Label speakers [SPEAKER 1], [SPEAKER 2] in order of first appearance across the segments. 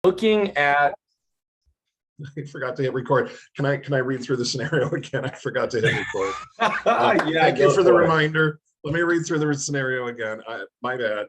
[SPEAKER 1] looking at
[SPEAKER 2] I forgot to hit record. Can I read through the scenario again? I forgot to hit record.
[SPEAKER 1] yeah,
[SPEAKER 2] Thank you for the
[SPEAKER 1] it.
[SPEAKER 2] reminder. Let me read through the scenario again. My bad.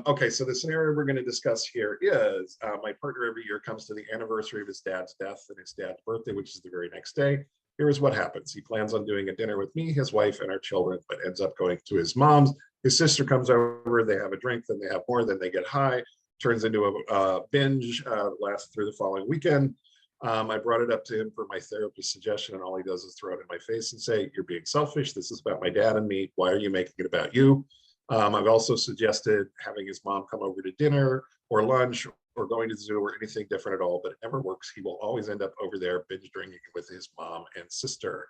[SPEAKER 2] Okay, so the scenario we're going to discuss here is my partner every year comes to the anniversary of his dad's death and his dad's birthday, which is the very next day. Here's what happens. He plans on doing a dinner with me, his wife, and our children, but ends up going to his mom's. His sister comes over, they have a drink, then they have more, then they get high, turns into a binge, lasts through the following weekend. I brought it up to him for my therapist suggestion, and all he does is throw it in my face and say, "You're being selfish. This is about my dad and me. Why are you making it about you?" I've also suggested having his mom come over to dinner or lunch or going to the zoo or anything different at all, but it never works. He will always end up over there binge drinking with his mom and sister.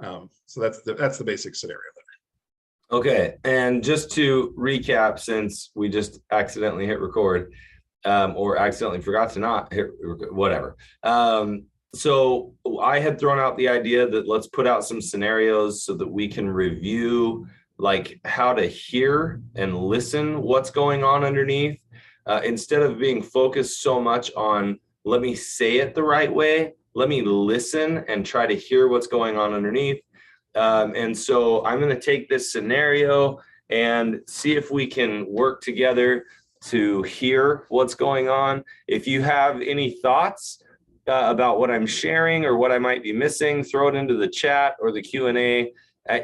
[SPEAKER 2] So that's the basic scenario there.
[SPEAKER 1] Okay, and just to recap, since we just accidentally hit record, or accidentally forgot to not hit whatever. So I had thrown out the idea that let's put out some scenarios so that we can review like how to hear and listen what's going on underneath, instead of being focused so much on let me say it the right way, let me listen and try to hear what's going on underneath. And so I'm going to take this scenario and see if we can work together to hear what's going on. If you have any thoughts about what I'm sharing or what I might be missing, throw it into the chat or the Q&A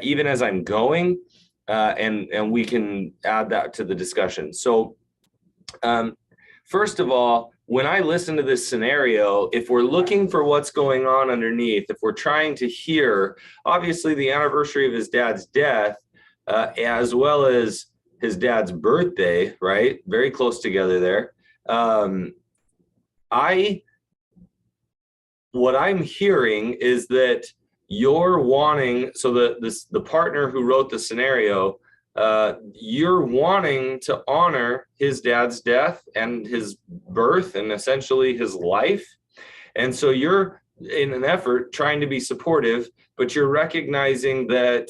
[SPEAKER 1] even as I'm going, and we can add that to the discussion. So first of all, when I listen to this scenario, if we're looking for what's going on underneath, if we're trying to hear, obviously the anniversary of his dad's death, as well as his dad's birthday, right? Very close together there. What I'm hearing is that you're wanting, so the partner who wrote the scenario, you're wanting to honor his dad's death and his birth and essentially his life. And so you're in an effort trying to be supportive, but you're recognizing that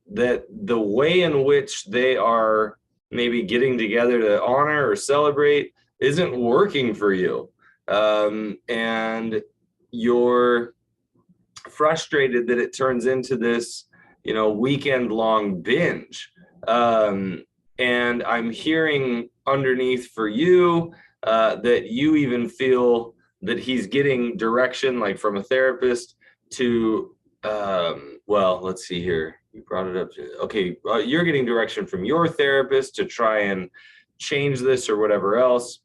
[SPEAKER 1] that the way in which they are maybe getting together to honor or celebrate isn't working for you. And you're frustrated that it turns into this, weekend long binge. And I'm hearing underneath for you that you even feel that he's getting direction, like from a therapist to, well, let's see here. You brought it up. Okay, you're getting direction from your therapist to try and change this or whatever else,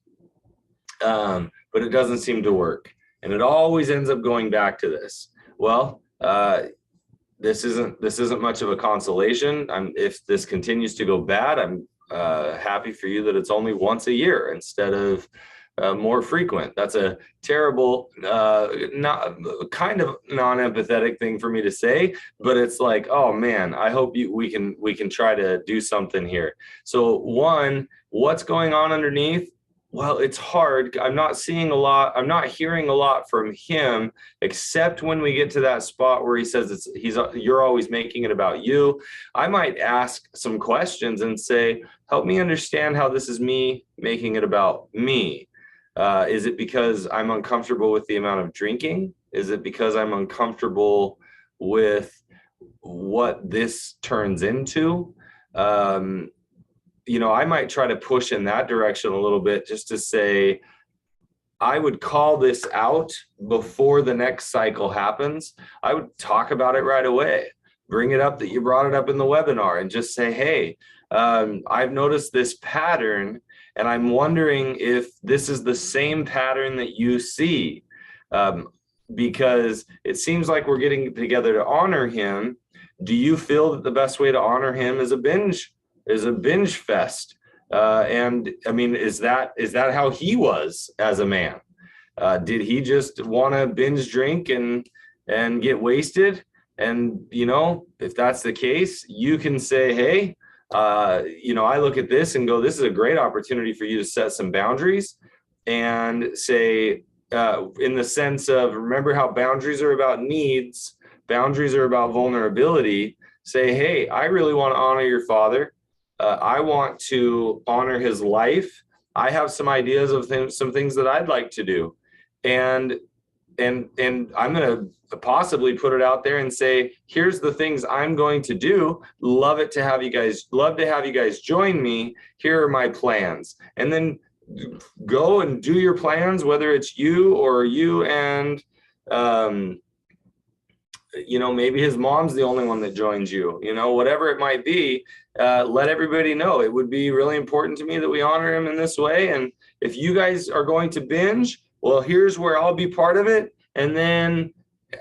[SPEAKER 1] but it doesn't seem to work. And it always ends up going back to this. Well, this isn't much of a consolation. If this continues to go bad, I'm happy for you that it's only once a year instead of more frequent. That's a terrible, not kind of non-empathetic thing for me to say, but it's like, oh man, I hope we can try to do something here. So one, what's going on underneath? Well, it's hard. I'm not seeing a lot. I'm not hearing a lot from him, except when we get to that spot where he says you're always making it about you. I might ask some questions and say, help me understand how this is me making it about me. Is it because I'm uncomfortable with the amount of drinking? Is it because I'm uncomfortable with what this turns into? I might try to push in that direction a little bit just to say, I would call this out before the next cycle happens. I would talk about it right away. Bring it up that you brought it up in the webinar and just say, hey, I've noticed this pattern and I'm wondering if this is the same pattern that you see, because it seems like we're getting together to honor him. Do you feel that the best way to honor him is a binge fest? And I mean, is that how he was as a man? Did he just want to binge drink and get wasted? And, if that's the case, you can say, hey, I look at this and go, this is a great opportunity for you to set some boundaries and say, in the sense of, remember how boundaries are about needs, boundaries are about vulnerability. Say, hey, I really want to honor your father. I want to honor his life. I have some ideas of some things that I'd like to do. And I'm going to possibly put it out there and say, here's the things I'm going to do. Love to have you guys join me. Here are my plans. And then go and do your plans, whether it's you or you and, maybe his mom's the only one that joins you, whatever it might be. Let everybody know. It would be really important to me that we honor him in this way. And if you guys are going to binge, well, here's where I'll be part of it. And then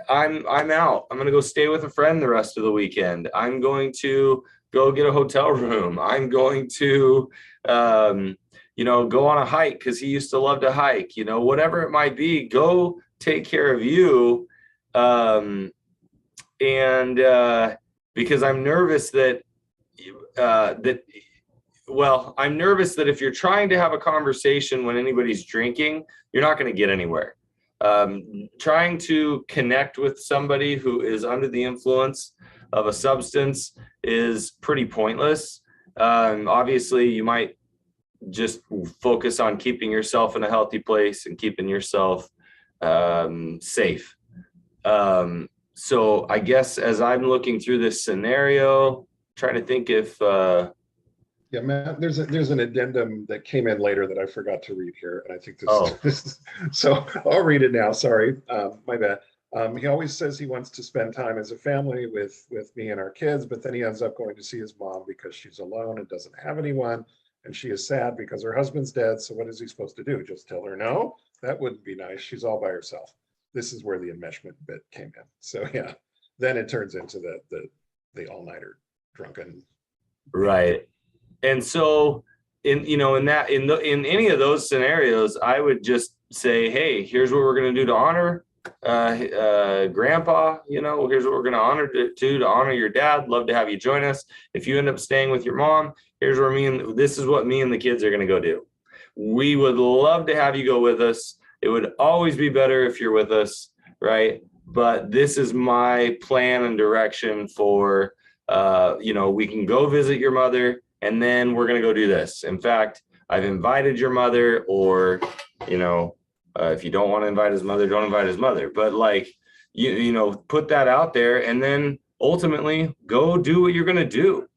[SPEAKER 1] I'm out. I'm going to go stay with a friend the rest of the weekend. I'm going to go get a hotel room. I'm going to, go on a hike because he used to love to hike, whatever it might be, go take care of you. Because I'm nervous I'm nervous that if you're trying to have a conversation when anybody's drinking, you're not going to get anywhere. Trying to connect with somebody who is under the influence of a substance is pretty pointless. Obviously, you might just focus on keeping yourself in a healthy place and keeping yourself safe. So I guess as I'm looking through this scenario, trying to think if
[SPEAKER 2] yeah, Matt, there's an addendum that came in later that I forgot to read here, and I think this so I'll read it now. Sorry, my bad. He always says he wants to spend time as a family with me and our kids, but then he ends up going to see his mom because she's alone and doesn't have anyone, and she is sad because her husband's dead. So what is he supposed to do? Just tell her no? That wouldn't be nice. She's all by herself. This is where the enmeshment bit came in. So yeah, then it turns into the all-nighter drunken.
[SPEAKER 1] Right. And so in any of those scenarios, I would just say, hey, here's what we're going to do to honor grandpa, here's what we're going to honor your dad. Love to have you join us. If you end up staying with your mom, here's where this is what me and the kids are going to go do. We would love to have you go with us. It would always be better if you're with us, right? But this is my plan and direction for, we can go visit your mother, and then we're going to go do this. In fact, I've invited your mother, or, if you don't want to invite his mother, don't invite his mother. But put that out there, and then ultimately go do what you're going to do.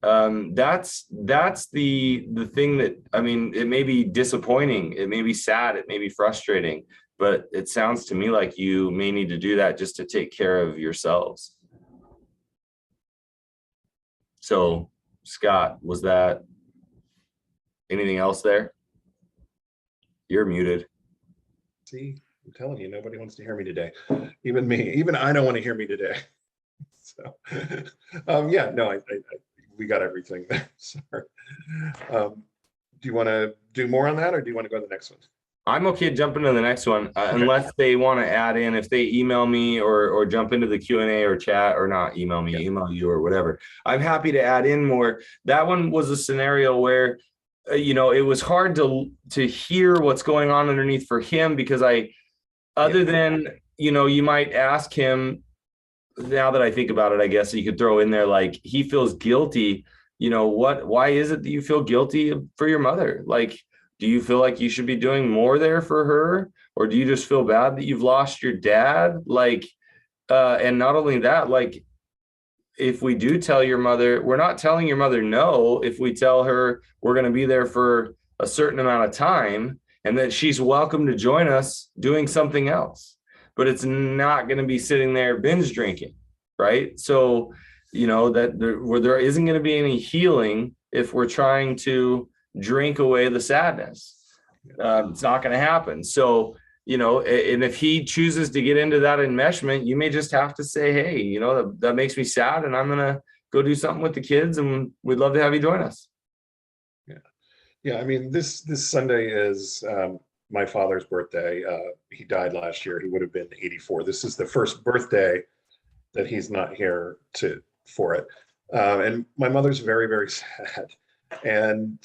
[SPEAKER 1] That's the thing that, it may be disappointing. It may be sad. It may be frustrating, but it sounds to me like you may need to do that just to take care of yourselves. So, Scott, was that anything else there? You're muted.
[SPEAKER 2] See, I'm telling you, nobody wants to hear me today. Even me. Even I don't want to hear me today. So, yeah, no, we got everything there. Sorry. Do you want to do more on that, or do you want to go to the next one?
[SPEAKER 1] I'm okay jumping to the next one, unless they want to add in, if they email me or jump into the Q&A or chat, or not email me, email you or whatever. I'm happy to add in more. That one was a scenario where, it was hard to hear what's going on underneath for him, because than, you might ask him, now that I think about it, I guess you could throw in there, like, he feels guilty. Why is it that you feel guilty for your mother? Like, do you feel like you should be doing more there for her? Or do you just feel bad that you've lost your dad? Like, and not only that, like, if we do tell your mother, we're not telling your mother no, if we tell her we're going to be there for a certain amount of time and that she's welcome to join us doing something else, but it's not going to be sitting there binge drinking, right? So, that there isn't going to be any healing if we're trying to drink away the sadness. It's not going to happen. So, and if he chooses to get into that enmeshment, you may just have to say, hey, that makes me sad, and I'm going to go do something with the kids, and we'd love to have you join us.
[SPEAKER 2] Yeah. This Sunday is my father's birthday. He died last year. He would have been 84. This is the first birthday that he's not here for it. And my mother's very, very sad. And,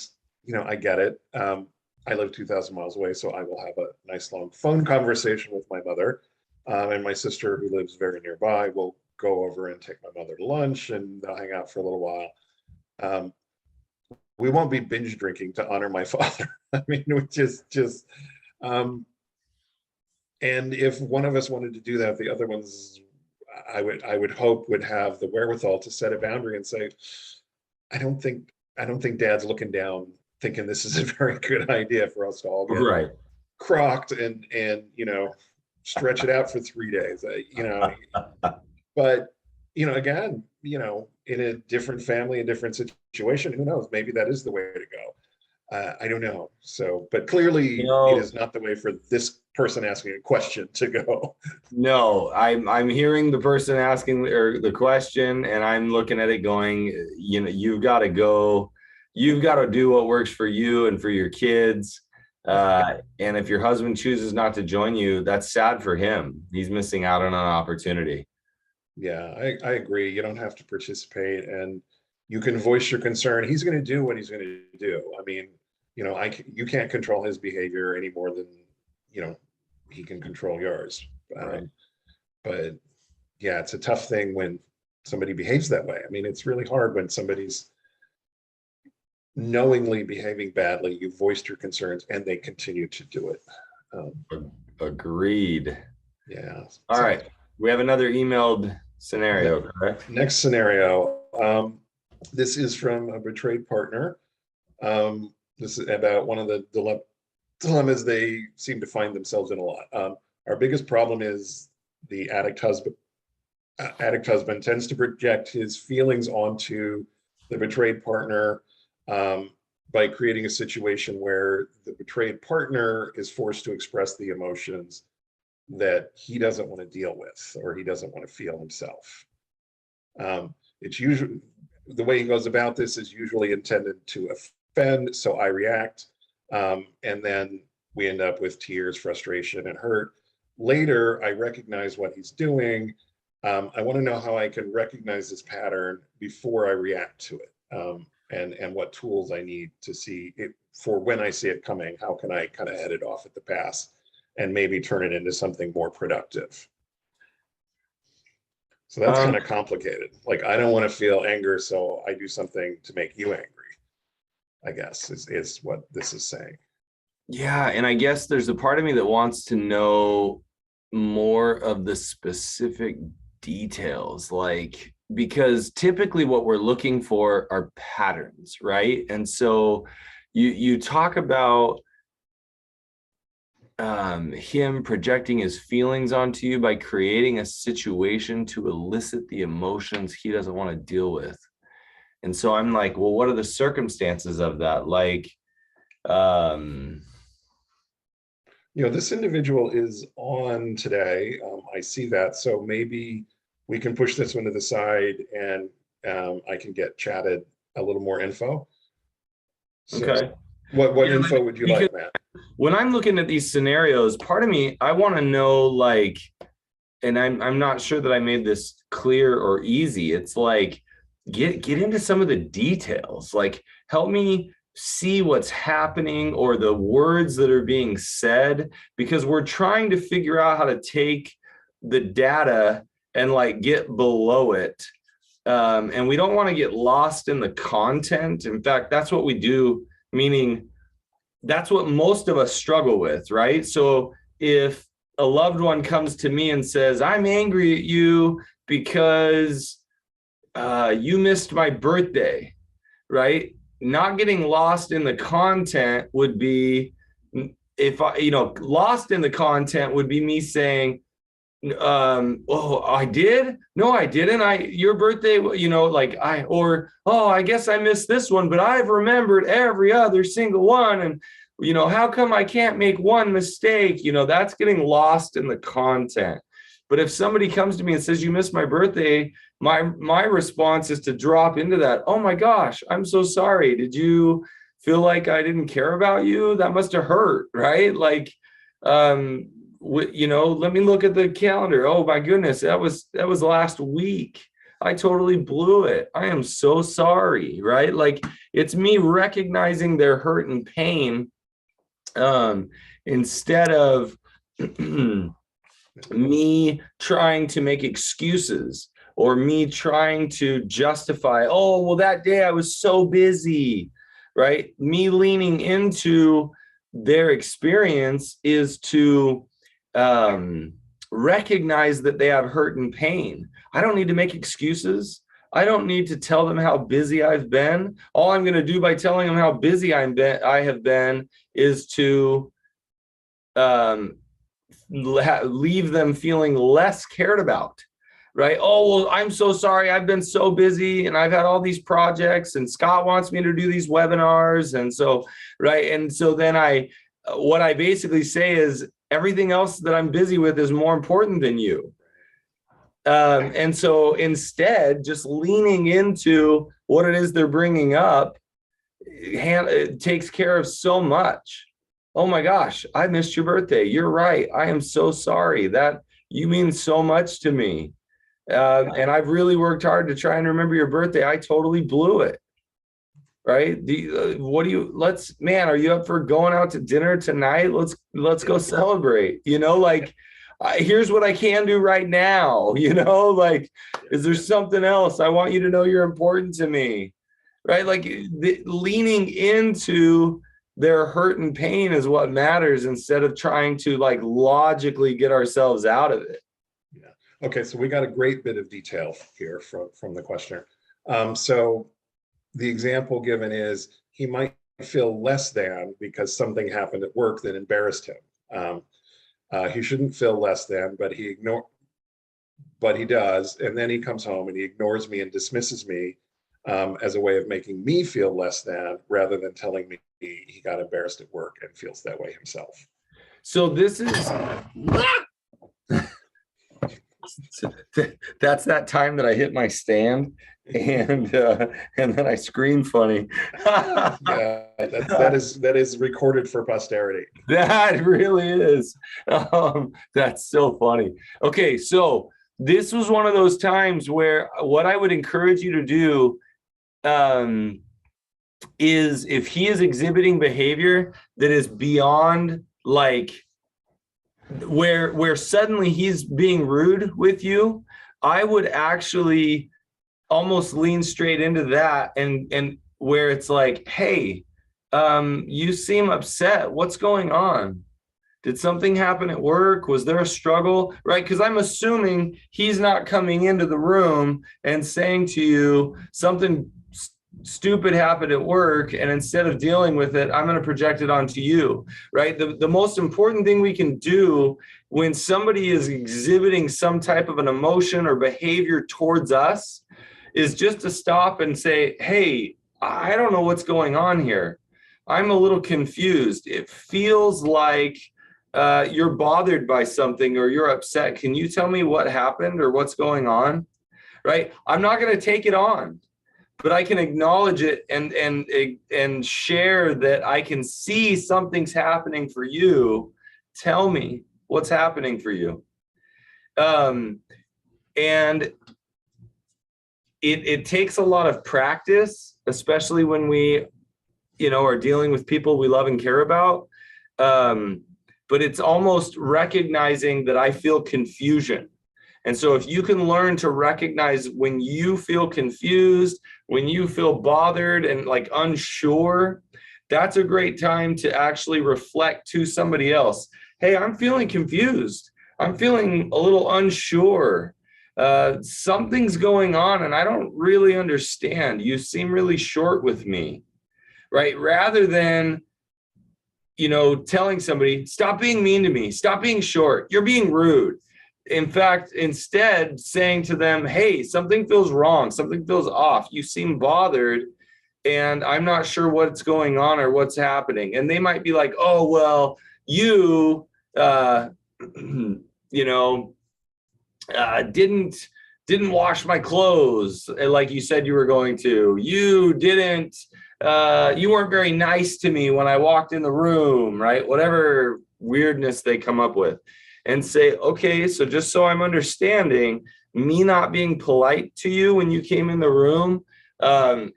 [SPEAKER 2] I get it. I live 2,000 miles away, so I will have a nice long phone conversation with my mother. And my sister, who lives very nearby, will go over and take my mother to lunch, and they'll hang out for a little while. we won't be binge drinking to honor my father. I mean, which is just, and if one of us wanted to do that, the other ones, I would hope would have the wherewithal to set a boundary and say, I don't think dad's looking down thinking this is a very good idea for us to all get
[SPEAKER 1] Right.
[SPEAKER 2] crocked and stretch it out for 3 days. But again, in a different family, a different situation, who knows? Maybe that is the way to go. I don't know. So, but clearly it is not the way for this person asking a question to go.
[SPEAKER 1] No, I'm hearing the person asking or the question, and I'm looking at it going, you've got to go, you've got to do what works for you and for your kids. And if your husband chooses not to join you, that's sad for him. He's missing out on an opportunity.
[SPEAKER 2] Yeah, I agree. You don't have to participate, and you can voice your concern. He's going to do what he's going to do. I mean, you can't control his behavior any more than, he can control yours.
[SPEAKER 1] Right.
[SPEAKER 2] But yeah, it's a tough thing when somebody behaves that way. I mean, it's really hard when somebody's knowingly behaving badly, you voiced your concerns, and they continue to do it.
[SPEAKER 1] Agreed.
[SPEAKER 2] Yeah.
[SPEAKER 1] All right. We have another emailed scenario, correct?
[SPEAKER 2] Next scenario. This is from a betrayed partner. This is about one of the dilemmas they seem to find themselves in a lot. Our biggest problem is the addict husband tends to project his feelings onto the betrayed partner by creating a situation where the betrayed partner is forced to express the emotions that he doesn't want to deal with or he doesn't want to feel himself. It's usually, the way he goes about this is usually intended to offend, so I react, and then we end up with tears, frustration, and hurt. Later, I recognize what he's doing. I want to know how I can recognize this pattern before I react to it, and what tools I need to see it for when I see it coming. How can I kind of head it off at the pass and maybe turn it into something more productive? So that's kind of complicated. Like, I don't want to feel anger, so I do something to make you angry, I guess, is what this is saying.
[SPEAKER 1] Yeah, and I guess there's a part of me that wants to know more of the specific details, like, because typically what we're looking for are patterns, right? And so you talk about him projecting his feelings onto you by creating a situation to elicit the emotions he doesn't want to deal with. And so I'm like, well, what are the circumstances of that? Like,
[SPEAKER 2] this individual is on today. I see that. So maybe we can push this one to the side and I can get chatted a little more info. So
[SPEAKER 1] okay.
[SPEAKER 2] What info would you like, Matt?
[SPEAKER 1] When I'm looking at these scenarios, part of me, I want to know, like, and I'm not sure that I made this clear or easy. It's like, get into some of the details, like help me see what's happening or the words that are being said, because we're trying to figure out how to take the data and like get below it. And we don't want to get lost in the content. In fact, that's what we do, meaning that's what most of us struggle with, right? So if a loved one comes to me and says, I'm angry at you because you missed my birthday, right? Not getting lost in the content would be, if I, lost in the content would be me saying, oh, I did? No, I didn't. Your birthday, I guess I missed this one, but I've remembered every other single one. And, how come I can't make one mistake? That's getting lost in the content. But if somebody comes to me and says, you missed my birthday, my response is to drop into that. Oh my gosh, I'm so sorry. Did you feel like I didn't care about you? That must have hurt, right? Like, let me look at the calendar. Oh my goodness, that was last week. I totally blew it. I am so sorry, right? Like, it's me recognizing their hurt and pain, instead of me trying to make excuses or me trying to justify, oh, well, that day I was so busy. right? Me leaning into their experience is to recognize that they have hurt and pain. I don't need to make excuses. I don't need to tell them how busy I've been. All I'm going to do by telling them how busy I have been is to leave them feeling less cared about, right? Oh, well, I'm so sorry. I've been so busy and I've had all these projects and Scott wants me to do these webinars. And so, right. And so then what I basically say is everything else that I'm busy with is more important than you. And so instead, just leaning into what it is they're bringing up, it takes care of so much. Oh my gosh, I missed your birthday. You're right. I am so sorry. That you mean so much to me. And I've really worked hard to try and remember your birthday. I totally blew it. Right? Man, are you up for going out to dinner tonight? Let's go celebrate. Like, here's what I can do right now. Like, is there something else? I want you to know you're important to me. Right? Like leaning into their hurt and pain is what matters, instead of trying to like logically get ourselves out of it.
[SPEAKER 2] Yeah. Okay. So we got a great bit of detail here from the questioner. So the example given is he might feel less than because something happened at work that embarrassed him. He shouldn't feel less than, but he does. And then he comes home and he ignores me and dismisses me as a way of making me feel less than, rather than telling me he got embarrassed at work and feels that way himself.
[SPEAKER 1] So this is that's that time that I hit my stand and then I scream funny.
[SPEAKER 2] Yeah, that is recorded for posterity.
[SPEAKER 1] That really is. That's so funny. Okay, so this was one of those times where what I would encourage you to do is, if he is exhibiting behavior that is beyond like where suddenly he's being rude with you, I would actually almost lean straight into that and where it's like, hey, you seem upset. What's going on? Did something happen at work? Was there a struggle? Right? Because I'm assuming he's not coming into the room and saying to you something stupid happened at work, and instead of dealing with it, I'm going to project it onto you, right? The most important thing we can do when somebody is exhibiting some type of an emotion or behavior towards us is just to stop and say, hey, I don't know what's going on here. I'm a little confused. It feels like you're bothered by something or you're upset. Can you tell me what happened or what's going on? Right? I'm not going to take it on, but I can acknowledge it and share that I can see something's happening for you. Tell me what's happening for you. And it takes a lot of practice, especially when we, are dealing with people we love and care about. But it's almost recognizing that I feel confusion. And so if you can learn to recognize when you feel confused, when you feel bothered and like unsure, that's a great time to actually reflect to somebody else. Hey, I'm feeling confused. I'm feeling a little unsure. Something's going on and I don't really understand. You seem really short with me, right? Rather than, telling somebody, stop being mean to me, stop being short, you're being rude. In fact, instead saying to them, hey, something feels wrong, something feels off, you seem bothered, and I'm not sure what's going on or what's happening. And they might be like, oh, well, you, didn't wash my clothes like you said you were going to. You didn't, you weren't very nice to me when I walked in the room, right? Whatever weirdness they come up with. And say, okay, so just so I'm understanding, me not being polite to you when you came in the room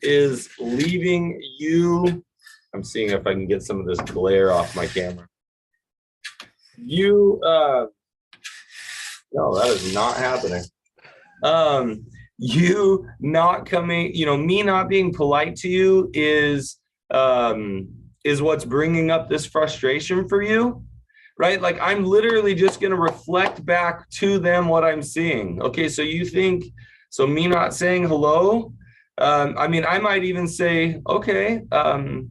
[SPEAKER 1] is leaving you. I'm seeing if I can get some of this glare off my camera. No, that is not happening. You not coming, me not being polite to you is is what's bringing up this frustration for you, right? Like I'm literally just going to reflect back to them what I'm seeing. Okay, so you think, so me not saying hello, I mean, I might even say, okay, can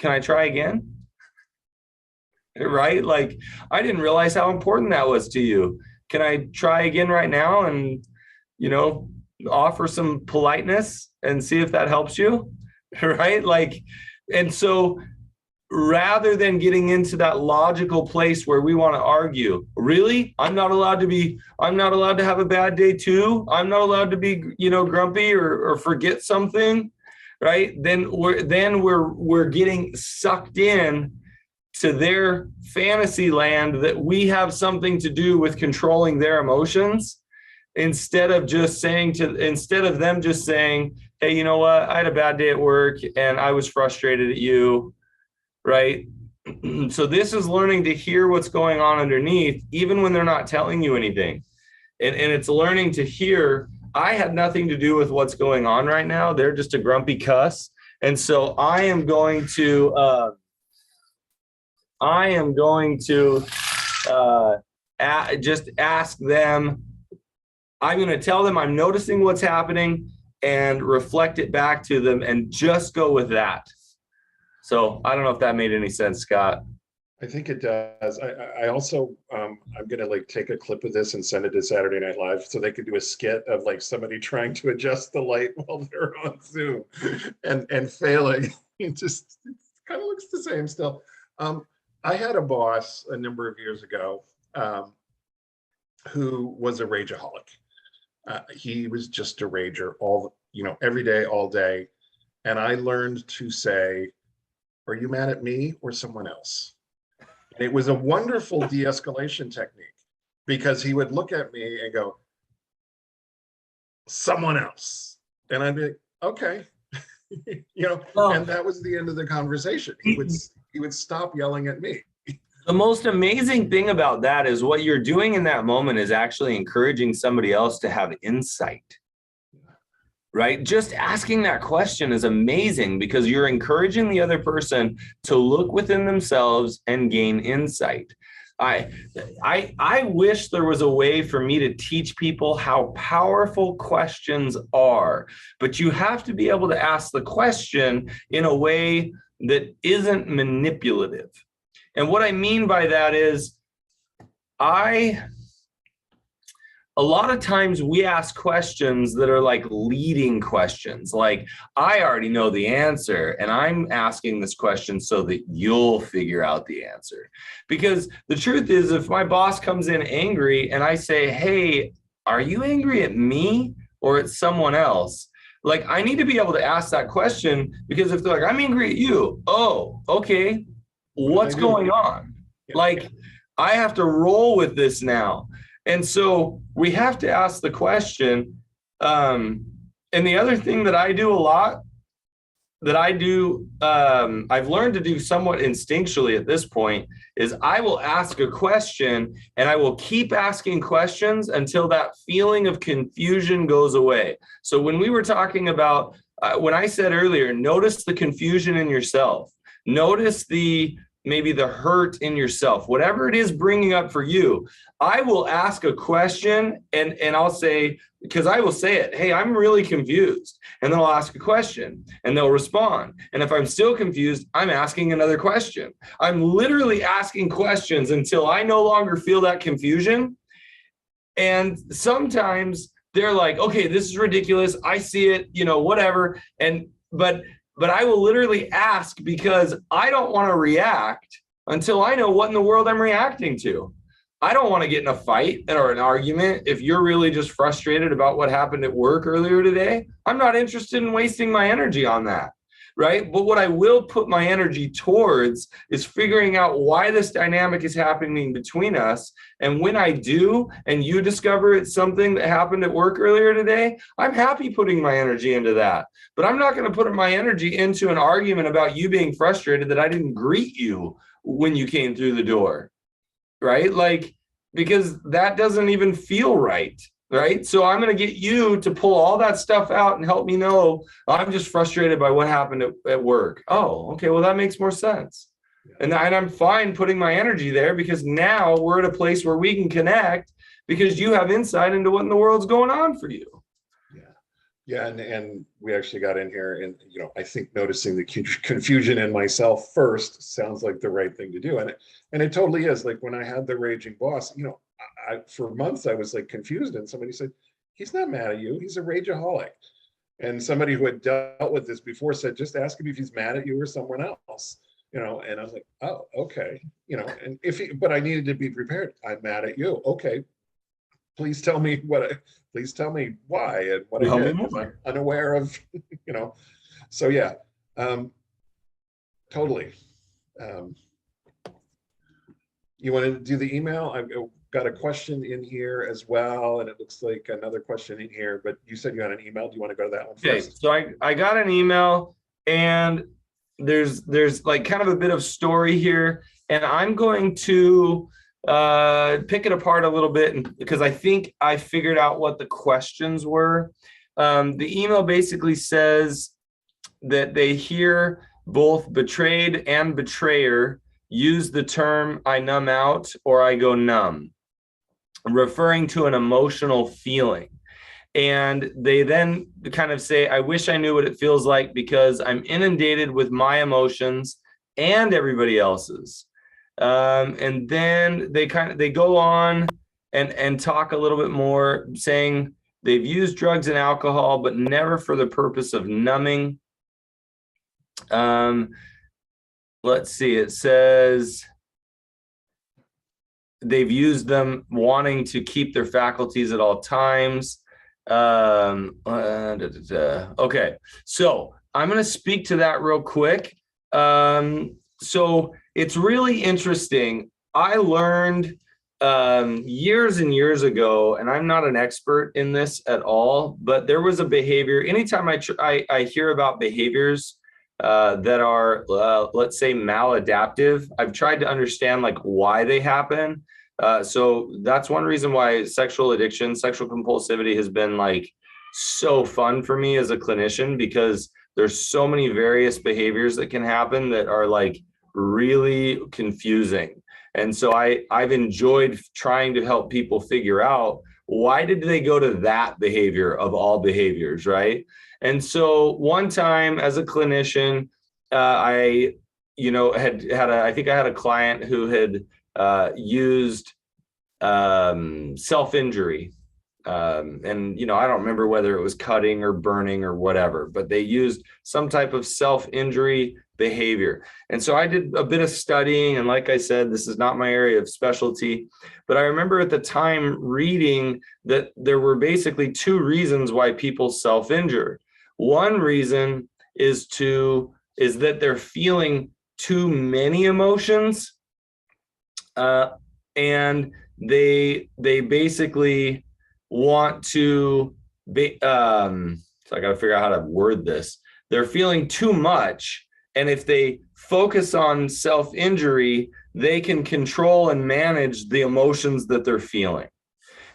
[SPEAKER 1] I try again? Right? Like, I didn't realize how important that was to you. Can I try again right now and, you know, offer some politeness and see if that helps you? Right? Like, and so rather than getting into that logical place where we want to argue, really, I'm not allowed to have a bad day too. I'm not allowed to be, you know, grumpy or forget something, right? Then we're getting sucked in to their fantasy land that we have something to do with controlling their emotions, instead of them just saying, hey, you know what, I had a bad day at work and I was frustrated at you, right? So this is learning to hear what's going on underneath, even when they're not telling you anything. And it's learning to hear, I had nothing to do with what's going on right now. They're just a grumpy cuss. And so I am going to just ask them. I'm going to tell them I'm noticing what's happening and reflect it back to them and just go with that. So I don't know if that made any sense, Scott.
[SPEAKER 2] I think it does. I also, I'm going to like take a clip of this and send it to Saturday Night Live so they could do a skit of like somebody trying to adjust the light while they're on Zoom and failing. It kind of looks the same still. I had a boss a number of years ago who was a rageaholic. He was just a rager every day, all day. And I learned to say, are you mad at me or someone else? And it was a wonderful de-escalation technique, because he would look at me and go, someone else. And I'd be like, okay. And that was the end of the conversation. He would stop yelling at me.
[SPEAKER 1] The most amazing thing about that is what you're doing in that moment is actually encouraging somebody else to have insight, right? Just asking that question is amazing, because you're encouraging the other person to look within themselves and gain insight. I wish there was a way for me to teach people how powerful questions are, but you have to be able to ask the question in a way that isn't manipulative. And what I mean by that is, a lot of times we ask questions that are like leading questions. Like, I already know the answer and I'm asking this question so that you'll figure out the answer. Because the truth is, if my boss comes in angry and I say, hey, are you angry at me or at someone else? Like, I need to be able to ask that question, because if they're like, I'm angry at you. Oh, okay. What's going on? Yeah. Like, I have to roll with this now. And so we have to ask the question. And the other thing that I do a lot, I've learned to do somewhat instinctually at this point, is I will ask a question and I will keep asking questions until that feeling of confusion goes away. So when we were talking about, when I said earlier, notice the confusion in yourself, notice maybe the hurt in yourself, whatever it is bringing up for you, I will ask a question and I'll say, because I will say it, hey, I'm really confused. And then I'll ask a question and they'll respond. And if I'm still confused, I'm asking another question. I'm literally asking questions until I no longer feel that confusion. And sometimes they're like, okay, this is ridiculous. I see it, whatever. But I will literally ask, because I don't want to react until I know what in the world I'm reacting to. I don't want to get in a fight or an argument if you're really just frustrated about what happened at work earlier today. I'm not interested in wasting my energy on that, right? But what I will put my energy towards is figuring out why this dynamic is happening between us. And when I do, and you discover it's something that happened at work earlier today, I'm happy putting my energy into that. But I'm not going to put my energy into an argument about you being frustrated that I didn't greet you when you came through the door, right? Like, because that doesn't even feel right. right? So I'm going to get you to pull all that stuff out and help me know I'm just frustrated by what happened at work. Oh, okay. Well, that makes more sense. And I'm fine putting my energy there because now we're at a place where we can connect because you have insight into what in the world's going on for you.
[SPEAKER 2] Yeah, and we actually got in here, and I think noticing the confusion in myself first sounds like the right thing to do, and it totally is. Like when I had the raging boss, for months I was like confused, and somebody said, "He's not mad at you. He's a rageaholic." And somebody who had dealt with this before said, "Just ask him if he's mad at you or someone else." And I was like, "Oh, okay." And but I needed to be prepared. I'm mad at you. Okay, please tell me please tell me why and what I did, because I'm unaware of, so yeah, totally. You want to do the email? I've got a question in here as well, and it looks like another question in here, but you said you had an email. Do you want to go to that one first?
[SPEAKER 1] Okay, so I got an email, and there's like kind of a bit of story here, and I'm going to pick it apart a little bit because I think I figured out what the questions were. The email basically says that they hear both betrayed and betrayer use the term "I numb out" or "I go numb," referring to an emotional feeling. And they then kind of say, "I wish I knew what it feels like because I'm inundated with my emotions and everybody else's." And then they go on and talk a little bit more, saying they've used drugs and alcohol, but never for the purpose of numbing. Let's see, it says they've used them wanting to keep their faculties at all times. Okay, so I'm going to speak to that real quick. So it's really interesting. I learned years and years ago, and I'm not an expert in this at all, but there was a behavior. Anytime I hear about behaviors that are, let's say, maladaptive, I've tried to understand like why they happen. So that's one reason why sexual addiction, sexual compulsivity has been like so fun for me as a clinician, because there's so many various behaviors that can happen that are like really confusing. And so I've enjoyed trying to help people figure out, why did they go to that behavior of all behaviors, right? And so one time as a clinician, I think I had a client who had used self-injury. And I don't remember whether it was cutting or burning or whatever, but they used some type of self-injury behavior. And so I did a bit of studying, and like I said, this is not my area of specialty, but I remember at the time reading that there were basically two reasons why people self-injure. One reason is that they're feeling too many emotions, and they basically want to be, so I got to figure out how to word this. They're feeling too much, and if they focus on self-injury, they can control and manage the emotions that they're feeling.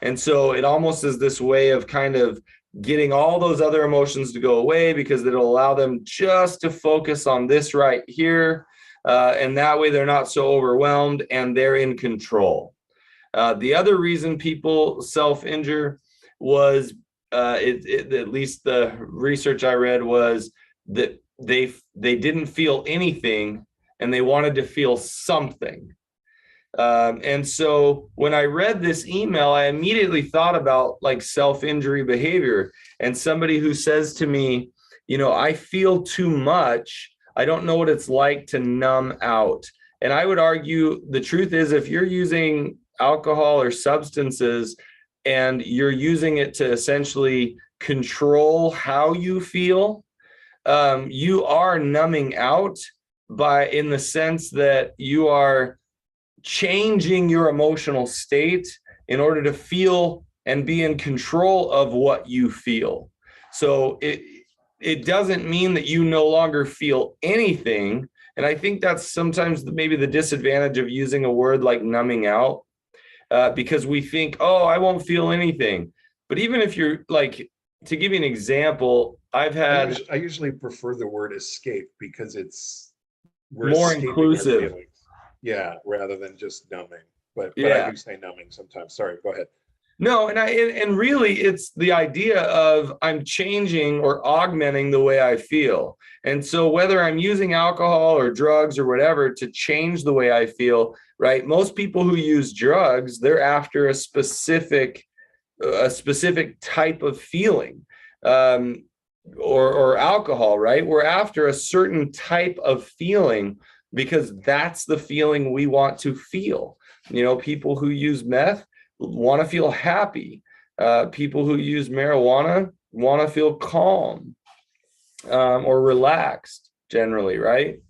[SPEAKER 1] And so it almost is this way of kind of getting all those other emotions to go away, because it'll allow them just to focus on this right here. And that way they're not so overwhelmed and they're in control. The other reason people self-injure was, at least the research I read, was that they didn't feel anything and they wanted to feel something. And so when I read this email, I immediately thought about like self-injury behavior, and somebody who says to me, I feel too much. I don't know what it's like to numb out. And I would argue the truth is, if you're using alcohol or substances and you're using it to essentially control how you feel, you are numbing out, in the sense that you are changing your emotional state in order to feel and be in control of what you feel. So it doesn't mean that you no longer feel anything. And I think that's sometimes maybe the disadvantage of using a word like numbing out, because we think, oh, I won't feel anything. But even if you're like, to give you an example, I've had
[SPEAKER 2] I usually prefer the word escape because we're
[SPEAKER 1] more
[SPEAKER 2] escaping our
[SPEAKER 1] inclusive.
[SPEAKER 2] feelings. Yeah, rather than just numbing. But I
[SPEAKER 1] Yeah.
[SPEAKER 2] do say numbing sometimes. Sorry, go ahead.
[SPEAKER 1] No, and really it's the idea of I'm changing or augmenting the way I feel. And so whether I'm using alcohol or drugs or whatever to change the way I feel, right? Most people who use drugs, they're after a specific type of feeling. Or alcohol, right? We're after a certain type of feeling because that's the feeling we want to feel. People who use meth want to feel happy. People who use marijuana want to feel calm, or relaxed generally, right?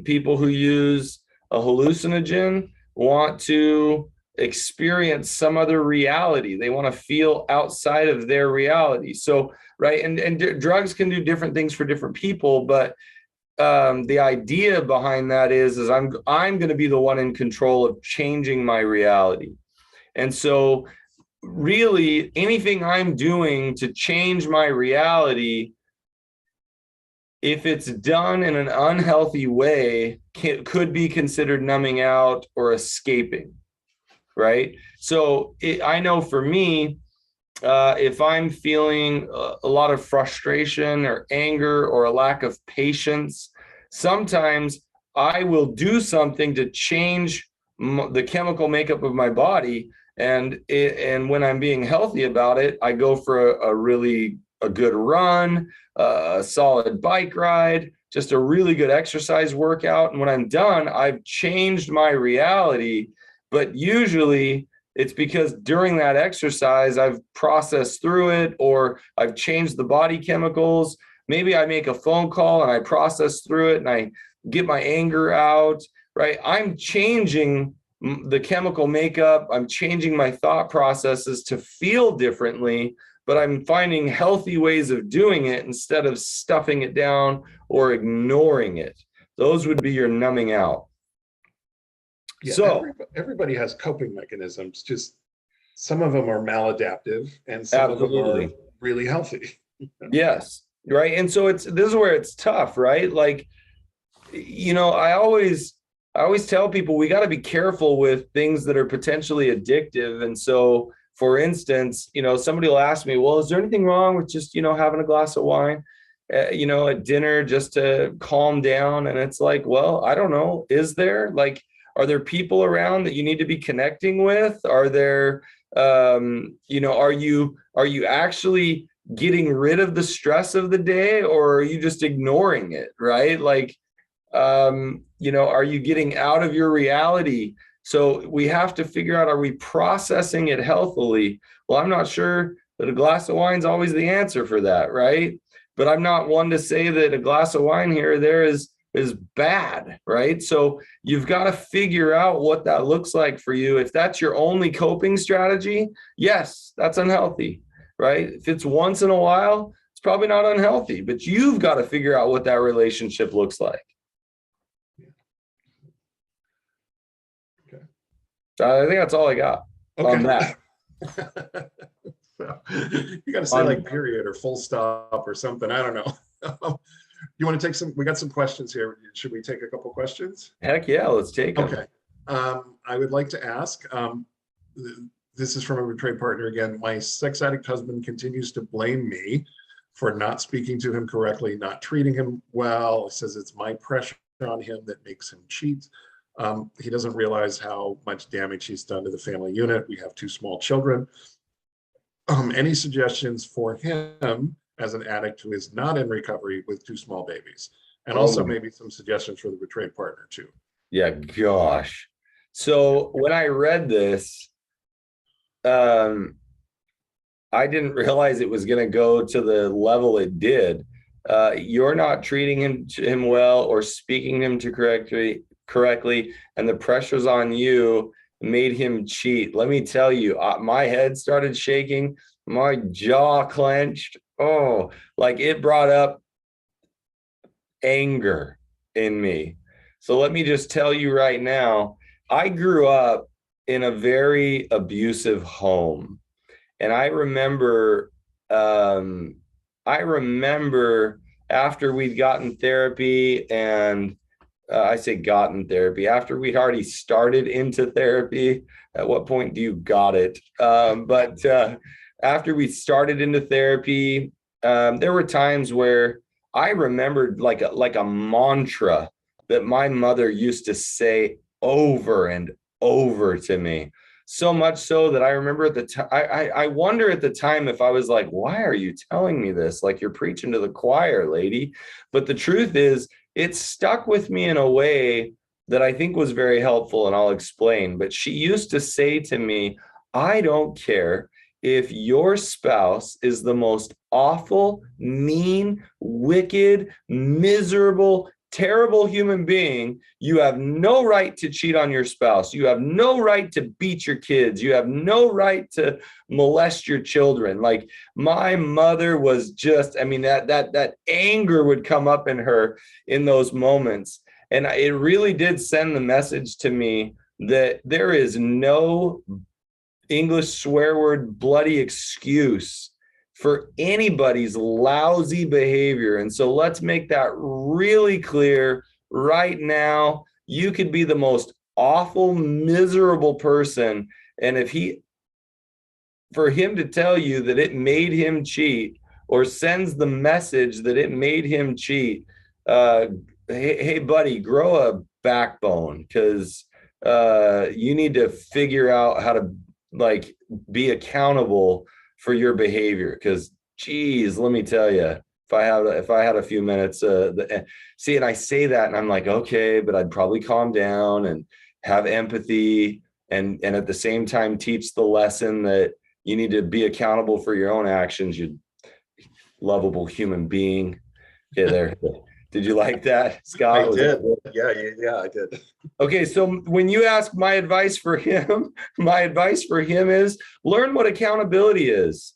[SPEAKER 1] People who use a hallucinogen want to experience some other reality. They want to feel outside of their reality. So, right, and drugs can do different things for different people, but the idea behind that is I'm going to be the one in control of changing my reality. And so really anything I'm doing to change my reality, if it's done in an unhealthy way, could be considered numbing out or escaping, right? So I know for me, if I'm feeling a lot of frustration or anger or a lack of patience, sometimes I will do something to change the chemical makeup of my body. And when I'm being healthy about it, I go for a good run, a solid bike ride, just a really good exercise workout. And when I'm done, I've changed my reality. But usually it's because during that exercise, I've processed through it, or I've changed the body chemicals. Maybe I make a phone call and I process through it and I get my anger out, right? I'm changing the chemical makeup. I'm changing my thought processes to feel differently, but I'm finding healthy ways of doing it instead of stuffing it down or ignoring it. Those would be your numbing out.
[SPEAKER 2] Yeah,
[SPEAKER 1] So,
[SPEAKER 2] everybody has coping mechanisms. Just some of them are maladaptive, and some of them are
[SPEAKER 1] absolutely.
[SPEAKER 2] really healthy.
[SPEAKER 1] Yes. Right. And so this is where it's tough, right? Like, I always tell people we got to be careful with things that are potentially addictive. And so, for instance, somebody will ask me, well, is there anything wrong with just, having a glass of wine, at dinner just to calm down? And it's like, well, I don't know. Is there, like, are there people around that you need to be connecting with? Are there, are you actually getting rid of the stress of the day, or are you just ignoring it? Right. Like, are you getting out of your reality? So we have to figure out, are we processing it healthily? Well, I'm not sure that a glass of wine is always the answer for that, right? But I'm not one to say that a glass of wine here or there is bad, right? So you've got to figure out what that looks like for you. If that's your only coping strategy, yes, that's unhealthy, right? If it's once in a while, it's probably not unhealthy, but you've got to figure out what that relationship looks like. I think that's all I got on that.
[SPEAKER 2] You got to say like period or full stop or something. I don't know. You want to take some? We got some questions here. Should we take a couple questions?
[SPEAKER 1] Heck yeah, let's take them.
[SPEAKER 2] Okay. I would like to ask, this is from a betrayed partner again. My sex addict husband continues to blame me for not speaking to him correctly, not treating him well. He says it's my pressure on him that makes him cheat. He doesn't realize how much damage he's done to the family unit. We have 2 small children. Any suggestions for him as an addict who is not in recovery with 2 small babies? And also maybe some suggestions for the betrayed partner too.
[SPEAKER 1] Yeah, gosh. So when I read this, I didn't realize it was going to go to the level it did. You're not treating him well or speaking him to correctly, and the pressures on you made him cheat. Let me tell you, my head started shaking, my jaw clenched. Oh, like it brought up anger in me. So let me just tell you right now, I grew up in a very abusive home. And I remember after we'd gotten therapy, and I say gotten therapy, after we'd already started into therapy. At what point do you got it? But after we started into therapy, there were times where I remembered like a mantra that my mother used to say over and over to me. So much so that I remember at the time, I wonder at the time if I was like, why are you telling me this? Like, you're preaching to the choir, lady. But the truth is, it stuck with me in a way that I think was very helpful, and I'll explain. But she used to say to me, I don't care if your spouse is the most awful, mean, wicked, miserable, terrible human being, you have no right to cheat on your spouse. You have no right to beat your kids. You have no right to molest your children. Like, my mother was just, I mean, that anger would come up in her in those moments. And it really did send the message to me that there is no English swear word bloody excuse for anybody's lousy behavior. And so let's make that really clear right now. You could be the most awful, miserable person. And for him to tell you that it made him cheat, or sends the message that it made him cheat, hey, buddy, grow a backbone, because you need to figure out how to like be accountable for your behavior. Because, geez, let me tell you, if I had a few minutes, see, and I say that, and I'm like, okay, but I'd probably calm down and have empathy, and at the same time teach the lesson that you need to be accountable for your own actions, you lovable human being. Okay, there. Did you like that, Scott?
[SPEAKER 2] I did. Yeah, I did.
[SPEAKER 1] Okay, so when you ask my advice for him, my advice for him is learn what accountability is,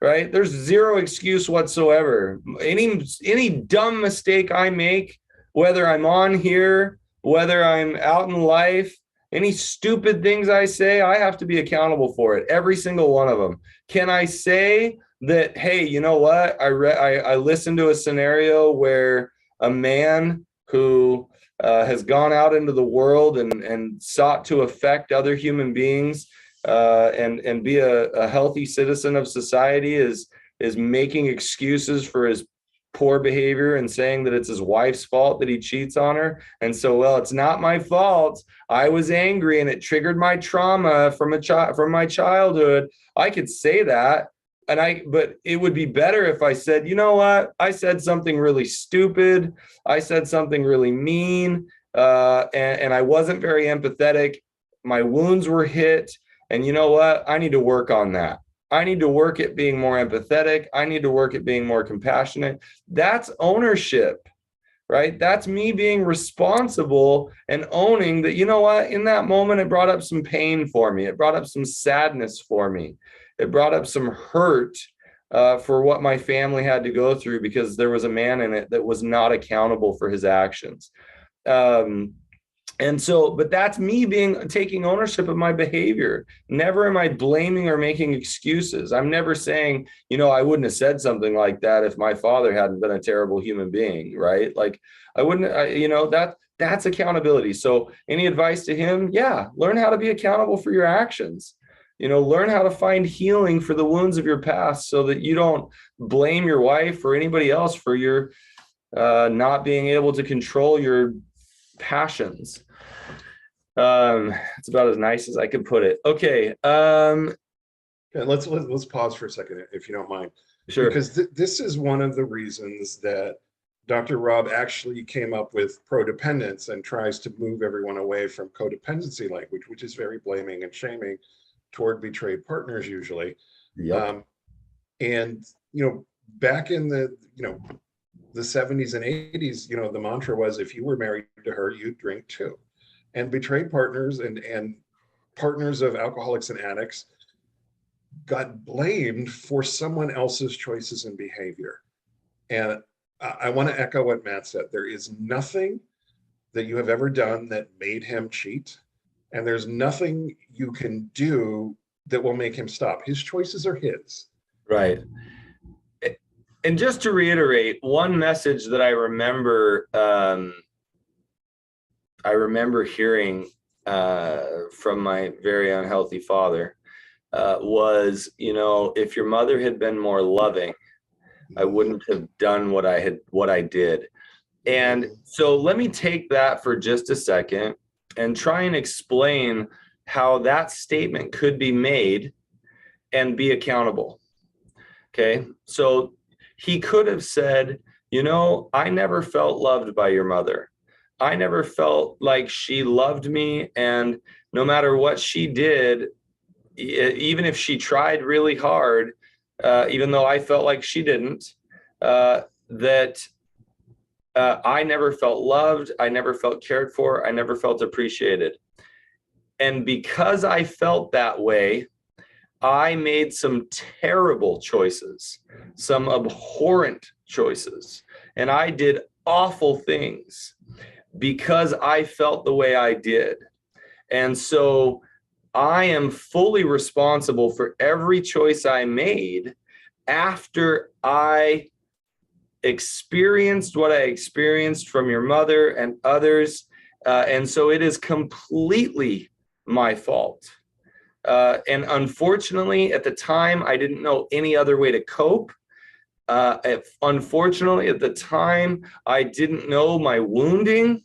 [SPEAKER 1] right? There's zero excuse whatsoever. Any dumb mistake I make, whether I'm on here, whether I'm out in life, any stupid things I say, I have to be accountable for it, every single one of them. Can I say that, hey, you know what? I listened to a scenario where a man who has gone out into the world and sought to affect other human beings, and be a healthy citizen of society, is making excuses for his poor behavior and saying that it's his wife's fault that he cheats on her. And so, well, it's not my fault. I was angry and it triggered my trauma from my childhood. I could say that. But it would be better if I said, you know what? I said something really stupid. I said something really mean. And I wasn't very empathetic. My wounds were hit. And you know what? I need to work on that. I need to work at being more empathetic. I need to work at being more compassionate. That's ownership, right? That's me being responsible and owning that, you know what? In that moment, it brought up some pain for me. It brought up some sadness for me. It brought up some hurt for what my family had to go through, because there was a man in it that was not accountable for his actions. And so, but that's me taking ownership of my behavior. Never am I blaming or making excuses. I'm never saying, you know, I wouldn't have said something like that if my father hadn't been a terrible human being, right? Like, I wouldn't, you know, that's accountability. So any advice to him? Yeah, learn how to be accountable for your actions. You know, learn how to find healing for the wounds of your past, so that you don't blame your wife or anybody else for your not being able to control your passions. It's about as nice as I could put it. Okay.
[SPEAKER 2] And let's pause for a second, if you don't mind.
[SPEAKER 1] Sure.
[SPEAKER 2] Because this is one of the reasons that Dr. Rob actually came up with Prodependence and tries to move everyone away from codependency language, which is very blaming and shaming toward betrayed partners usually.
[SPEAKER 1] Yep.
[SPEAKER 2] And, you know, back in the 70s and 80s, you know, the mantra was, if you were married to her, you'd drink too. And betrayed partners and partners of alcoholics and addicts got blamed for someone else's choices and behavior. And I want to echo what Matt said. There is nothing that you have ever done that made him cheat. And there's nothing you can do that will make him stop. His choices are his.
[SPEAKER 1] Right. And just to reiterate, one message that I remember hearing from my very unhealthy father was, if your mother had been more loving, I wouldn't have done what I did. And so let me take that for just a second and try and explain how that statement could be made and be accountable. Okay. So he could have said, I never felt loved by your mother. I never felt like she loved me. And no matter what she did, even if she tried really hard, even though I felt like she didn't, I never felt loved. I never felt cared for. I never felt appreciated. And because I felt that way, I made some terrible choices, some abhorrent choices, and I did awful things because I felt the way I did. And so I am fully responsible for every choice I made after I experienced what I experienced from your mother and others. And so it is completely my fault. And unfortunately, at the time, I didn't know any other way to cope. Unfortunately, at the time, I didn't know my wounding.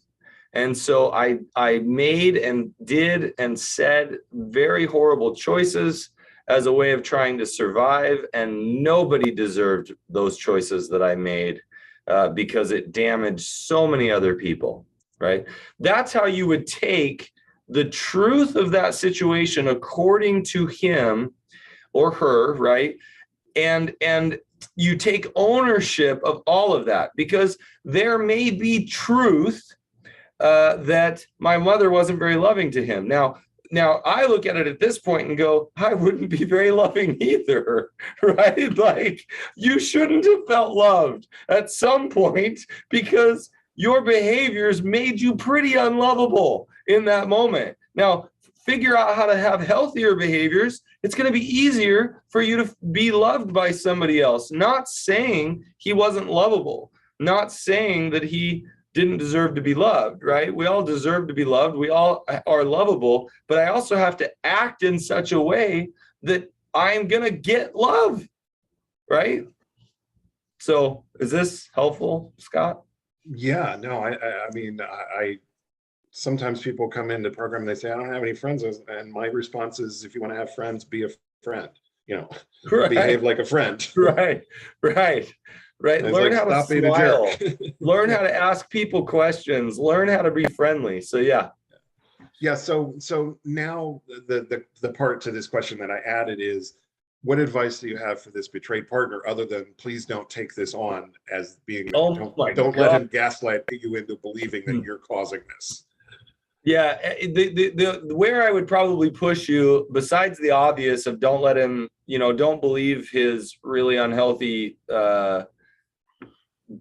[SPEAKER 1] And so I made and did and said very horrible choices as a way of trying to survive. And nobody deserved those choices that I made because it damaged so many other people, right? That's how you would take the truth of that situation according to him or her, right? And you take ownership of all of that, because there may be truth that my mother wasn't very loving to him. Now I look at it at this point and go, I wouldn't be very loving either, right? Like, you shouldn't have felt loved at some point because your behaviors made you pretty unlovable in that moment. Now, figure out how to have healthier behaviors. It's going to be easier for you to be loved by somebody else. Not saying he wasn't lovable, not saying that he didn't deserve to be loved, right? We all deserve to be loved. We all are lovable, but I also have to act in such a way that I'm going to get love, right? So is this helpful, Scott?
[SPEAKER 2] Yeah, no, I mean, I sometimes people come into the program and they say, I don't have any friends. And my response is, if you want to have friends, be a friend,
[SPEAKER 1] Right.
[SPEAKER 2] Behave like a friend.
[SPEAKER 1] Right. Learn how to smile, learn how to ask people questions, learn how to be friendly. So yeah.
[SPEAKER 2] So now the part to this question that I added is, what advice do you have for this betrayed partner, other than please don't take this on as being, don't let him gaslight you into believing that you're causing this?
[SPEAKER 1] Yeah, the where I would probably push you, besides the obvious of don't let him, don't believe his really unhealthy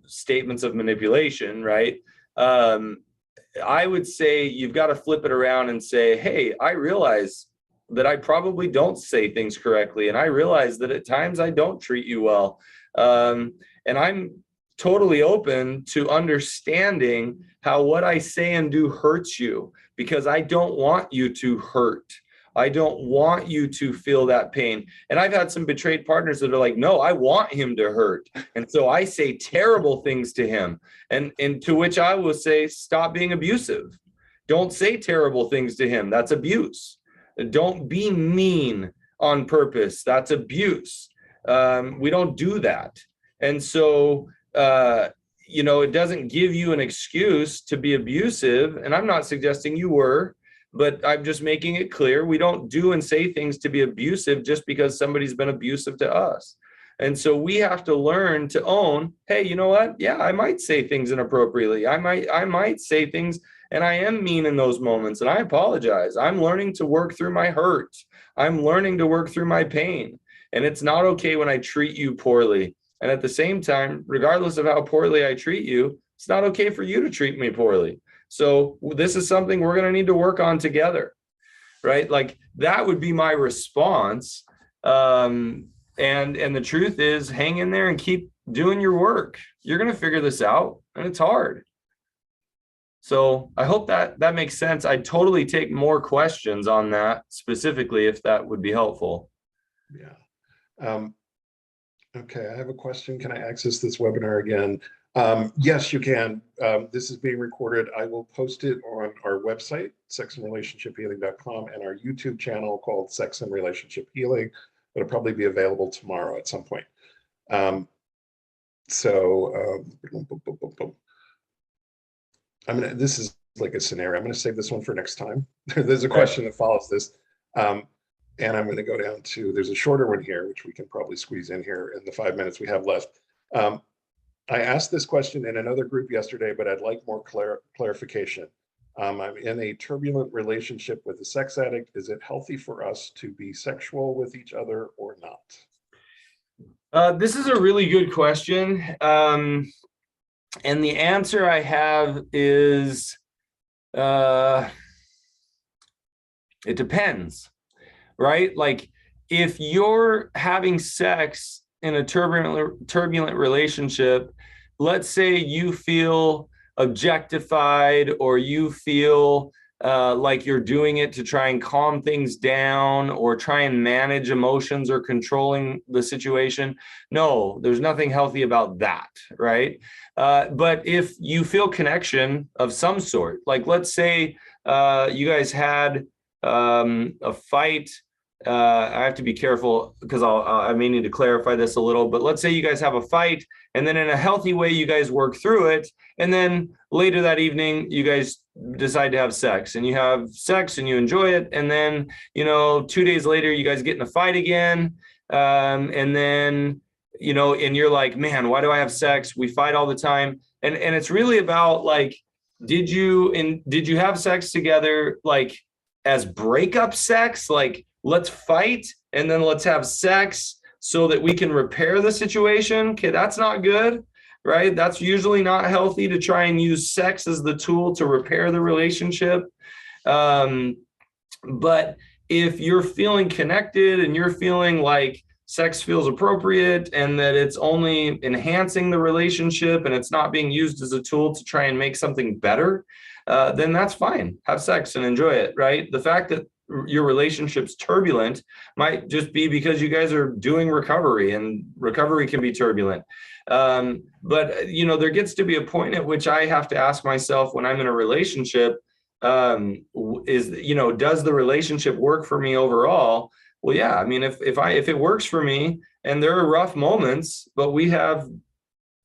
[SPEAKER 1] statements of manipulation, right? I would say you've got to flip it around and say, hey, I realize that I probably don't say things correctly. And I realize that at times I don't treat you well. And I'm totally open to understanding how what I say and do hurts you, because I don't want you to hurt. I don't want you to feel that pain. And I've had some betrayed partners that are like, no, I want him to hurt. And so I say terrible things to him. And to which I will say, stop being abusive. Don't say terrible things to him. That's abuse. Don't be mean on purpose. That's abuse. We don't do that. And so, it doesn't give you an excuse to be abusive. And I'm not suggesting you were, but I'm just making it clear we don't do and say things to be abusive just because somebody's been abusive to us. And so we have to learn to own, hey, you know what? Yeah, I might say things inappropriately. I might say things, and I am mean in those moments, and I apologize. I'm learning to work through my hurt. I'm learning to work through my pain. And it's not okay when I treat you poorly. And at the same time, regardless of how poorly I treat you, it's not okay for you to treat me poorly. So this is something we're going to need to work on together, right? Like, that would be my response. And the truth is, hang in there and keep doing your work. You're going to figure this out, and it's hard. So I hope that makes sense. I'd totally take more questions on that specifically, if that would be helpful.
[SPEAKER 2] Yeah. Okay, I have a question. Can I access this webinar again? Yes, you can. This is being recorded. I will post it on our website, sexandrelationshiphealing.com, and our YouTube channel called Sex and Relationship Healing. It'll probably be available tomorrow at some point. This is like a scenario. I'm gonna save this one for next time. There's a question that follows this. And I'm gonna go down to, there's a shorter one here, which we can probably squeeze in here in the 5 minutes we have left. I asked this question in another group yesterday, but I'd like more clarification. I'm in a turbulent relationship with a sex addict. Is it healthy for us to be sexual with each other or not?
[SPEAKER 1] This is a really good question. And the answer I have is, it depends, right? Like, if you're having sex in a turbulent relationship, let's say you feel objectified, or you feel like you're doing it to try and calm things down or try and manage emotions or controlling the situation. No, there's nothing healthy about that, right? But if you feel connection of some sort, like let's say you guys had a fight. I have to be careful because I may need to clarify this a little, but let's say you guys have a fight, and then in a healthy way, you guys work through it. And then later that evening, you guys decide to have sex, and you have sex and you enjoy it. And then, 2 days later, you guys get in a fight again. And then, and you're like, man, why do I have sex? We fight all the time. And it's really about like, did you have sex together, like as breakup sex, like, let's fight and then let's have sex so that we can repair the situation? Okay, that's not good, right? That's usually not healthy, to try and use sex as the tool to repair the relationship. But if you're feeling connected and you're feeling like sex feels appropriate and that it's only enhancing the relationship and it's not being used as a tool to try and make something better, then that's fine. Have sex and enjoy it, right? The fact that your relationship's turbulent might just be because you guys are doing recovery, and recovery can be turbulent. But there gets to be a point at which I have to ask myself, when I'm in a relationship, does the relationship work for me overall? Well, yeah. I mean, if it works for me, and there are rough moments, but we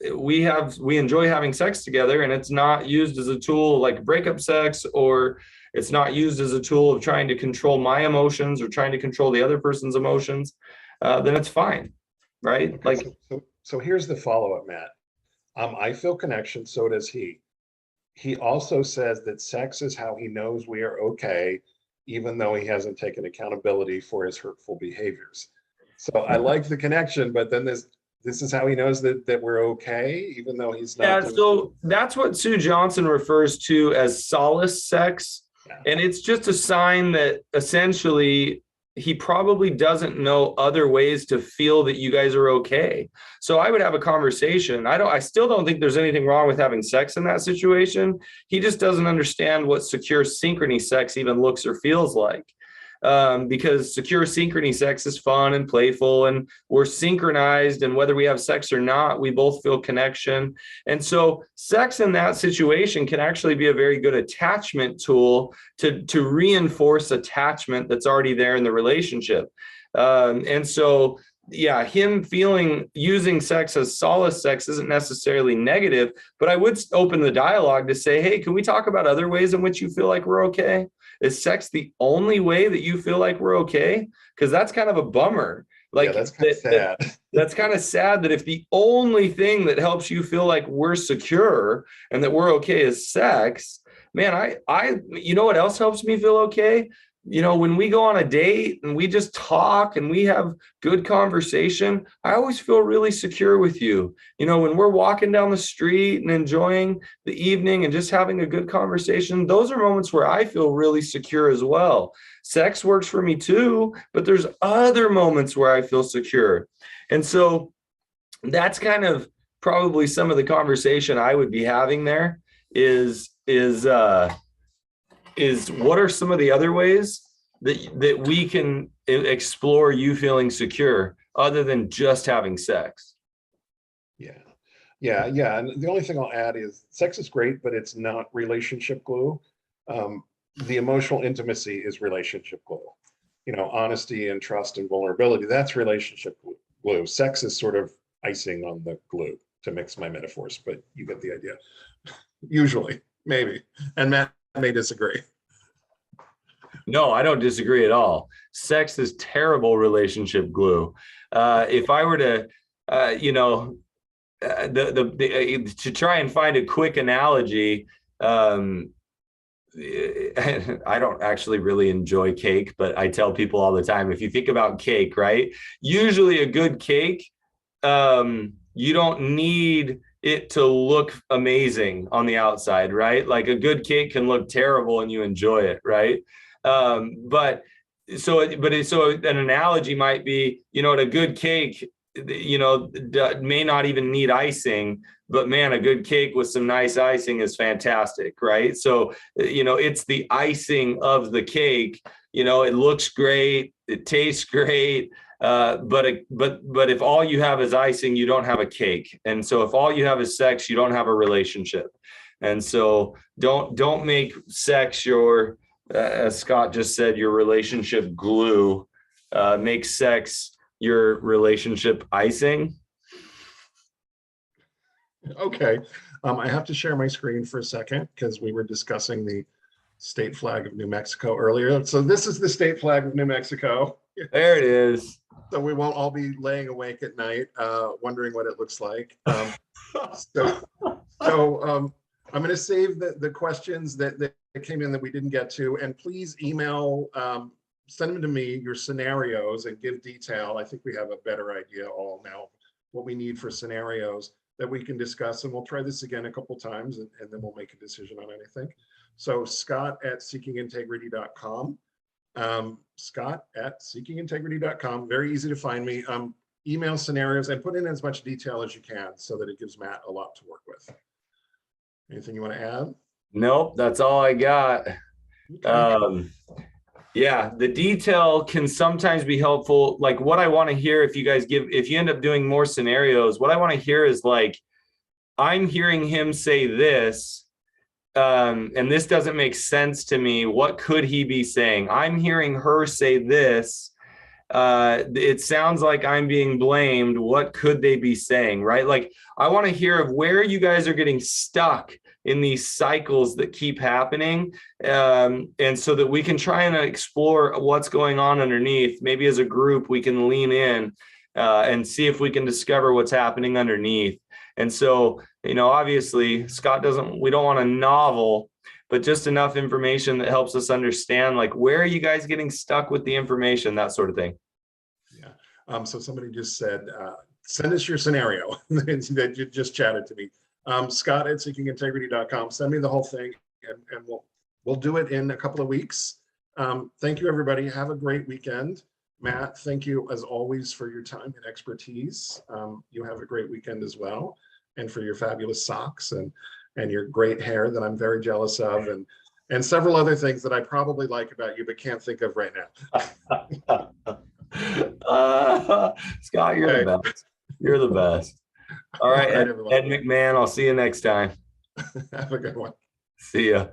[SPEAKER 1] enjoy having sex together, and it's not used as a tool like breakup sex, or it's not used as a tool of trying to control my emotions or trying to control the other person's emotions, then it's fine, right?
[SPEAKER 2] Okay, so here's the follow-up, Matt. I feel connection, so does he. He also says that sex is how he knows we are okay, even though he hasn't taken accountability for his hurtful behaviors. So I like the connection, but then this is how he knows that we're okay, even though he's not.
[SPEAKER 1] Yeah, so that's what Sue Johnson refers to as solace sex. Yeah. And it's just a sign that essentially he probably doesn't know other ways to feel that you guys are okay. So I would have a conversation. I still don't think there's anything wrong with having sex in that situation. He just doesn't understand what secure synchrony sex even looks or feels like. Because secure synchrony sex is fun and playful, and we're synchronized, and whether we have sex or not, we both feel connection. And so sex in that situation can actually be a very good attachment tool to reinforce attachment that's already there in the relationship. And so, yeah, him using sex as solace sex isn't necessarily negative, but I would open the dialogue to say, hey, can we talk about other ways in which you feel like we're okay? Is sex the only way that you feel like we're okay? Because that's kind of a bummer. Like, yeah,
[SPEAKER 2] that's kind of sad.
[SPEAKER 1] That's kind of sad that if the only thing that helps you feel like we're secure and that we're okay is sex, man, I what else helps me feel okay? when we go on a date and we just talk and we have good conversation, I always feel really secure with you. When we're walking down the street and enjoying the evening and just having a good conversation, those are moments where I feel really secure as well. Sex works for me too, but there's other moments where I feel secure. And so that's kind of probably some of the conversation I would be having there is what are some of the other ways that we can explore you feeling secure other than just having sex?
[SPEAKER 2] Yeah. And the only thing I'll add is sex is great, but it's not relationship glue. The emotional intimacy is relationship glue. Honesty and trust and vulnerability, that's relationship glue. Sex is sort of icing on the glue, to mix my metaphors, but you get the idea. Usually, maybe. And Matt may disagree.
[SPEAKER 1] No, I don't disagree at all. Sex is terrible relationship glue. If I were to, to try and find a quick analogy, I don't actually really enjoy cake, but I tell people all the time, if you think about cake, right? Usually a good cake, you don't need it to look amazing on the outside, right? Like a good cake can look terrible and you enjoy it, right? But an analogy might be, a good cake, may not even need icing, but man, a good cake with some nice icing is fantastic, right? So, it's the icing of the cake. It looks great, it tastes great, but if all you have is icing, you don't have a cake. And so if all you have is sex, you don't have a relationship. And so don't make sex your, as Scott just said, your relationship glue. Make sex your relationship icing.
[SPEAKER 2] Okay. I have to share my screen for a second because we were discussing the state flag of New Mexico earlier. So this is the state flag of New Mexico.
[SPEAKER 1] There it is.
[SPEAKER 2] So we won't all be laying awake at night wondering what it looks like. So I'm going to save the questions that came in that we didn't get to, and please email, send them to me, your scenarios, and give detail. I think we have a better idea all now what we need for scenarios that we can discuss, and we'll try this again a couple times, and then we'll make a decision on anything. So Scott@seekingintegrity.com. Scott@seekingintegrity.com. Very easy to find me. Email scenarios and put in as much detail as you can so that it gives Matt a lot to work with. Anything you want to add?
[SPEAKER 1] Nope, that's all I got. Okay. Yeah, the detail can sometimes be helpful. Like what I want to hear, if you end up doing more scenarios, what I want to hear is like, I'm hearing him say this, and this doesn't make sense to me. What could he be saying? I'm hearing her say this. It sounds like I'm being blamed. What could they be saying, right? Like, I want to hear of where you guys are getting stuck in these cycles that keep happening, and so that we can try and explore what's going on underneath. Maybe as a group, we can lean in and see if we can discover what's happening underneath. And so, obviously, we don't want a novel, but just enough information that helps us understand, like, where are you guys getting stuck with the information, that sort of thing.
[SPEAKER 2] Yeah. So somebody just said, send us your scenario that you just chatted to me. Scott@seekingintegrity.com. Send me the whole thing, and we'll do it in a couple of weeks. Thank you, everybody. Have a great weekend. Matt, thank you as always for your time and expertise. You have a great weekend as well, and for your fabulous socks and your great hair that I'm very jealous of, and several other things that I probably like about you but can't think of right now.
[SPEAKER 1] Scott, you're the best. You're the best. All right, Ed McMahon, I'll see you next time.
[SPEAKER 2] Have a good one.
[SPEAKER 1] See ya.